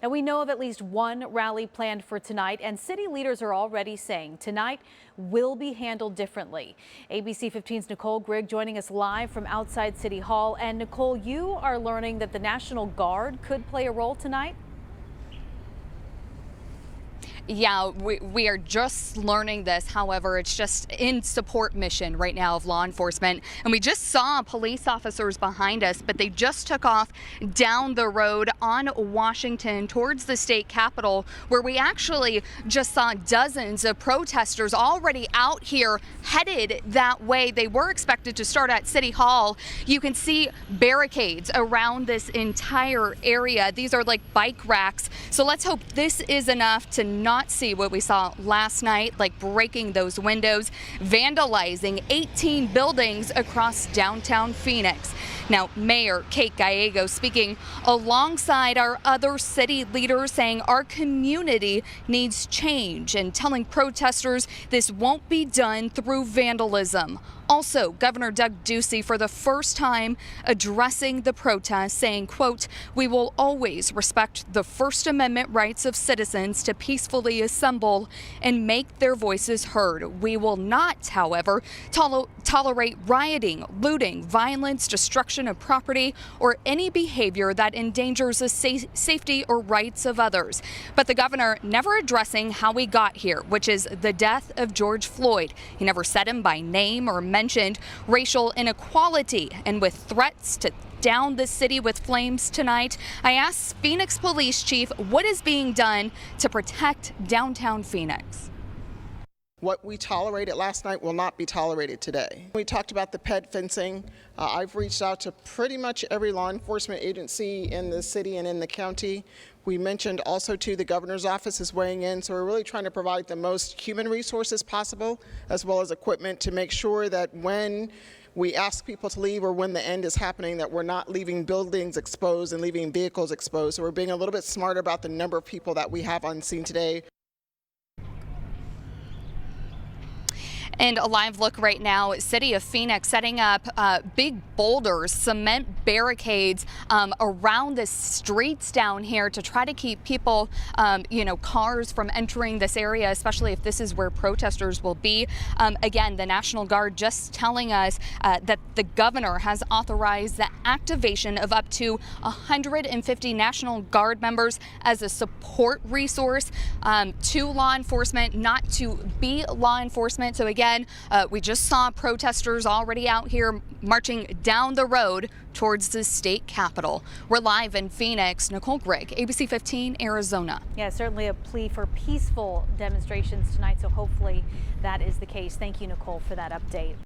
Now, we know of at least one rally planned for tonight, and city leaders are already saying tonight will be handled differently. ABC 15's Nicole Grigg joining us live from outside City Hall. And Nicole, you are learning that the National Guard could play a role tonight. Yeah, we are just learning this. However, it's just in support mission right now of law enforcement. And we just saw police officers behind us, but they just took off down the road on Washington towards the state capitol, where we actually just saw dozens of protesters already out here headed that way. They were expected to start at City Hall. You can see barricades around this entire area. These are like bike racks. So let's hope this is enough to not see what we saw last night, like breaking those windows, vandalizing 18 buildings across downtown Phoenix. Now, Mayor Kate Gallego speaking alongside our other city leaders, saying our community needs change and telling protesters this won't be done through vandalism. Also, Governor Doug Ducey, for the first time, addressing the protests, saying, quote, "We will always respect the First Amendment rights of citizens to peacefully assemble and make their voices heard. We will not, however, tolerate rioting, looting, violence, destruction of property, or any behavior that endangers the safety or rights of others." But the governor never addressing how we got here, which is the death of George Floyd. He never said him by name or mentioned racial inequality. And with threats to down the city with flames tonight, I asked Phoenix Police Chief what is being done to protect downtown Phoenix. What we tolerated last night will not be tolerated today. We talked about the ped fencing. I've reached out to pretty much every law enforcement agency in the city and in the county. We mentioned also to the governor's office is weighing in, so we're really trying to provide the most human resources possible, as well as equipment, to make sure that when we ask people to leave or when the end is happening, that we're not leaving buildings exposed and leaving vehicles exposed. So we're being a little bit smarter about the number of people that we have on scene today. And a live look right now, City of Phoenix setting up big boulders, cement barricades around the streets down here to try to keep people, cars from entering this area, especially if this is where protesters will be. Again, the National Guard just telling us that the governor has authorized the activation of up to 150 National Guard members as a support resource to law enforcement, not to be law enforcement. So again, we just saw protesters already out here marching down the road towards the state capitol. We're live in Phoenix. Nicole Grigg, ABC 15, Arizona. Yeah, certainly a plea for peaceful demonstrations tonight, so hopefully that is the case. Thank you, Nicole, for that update.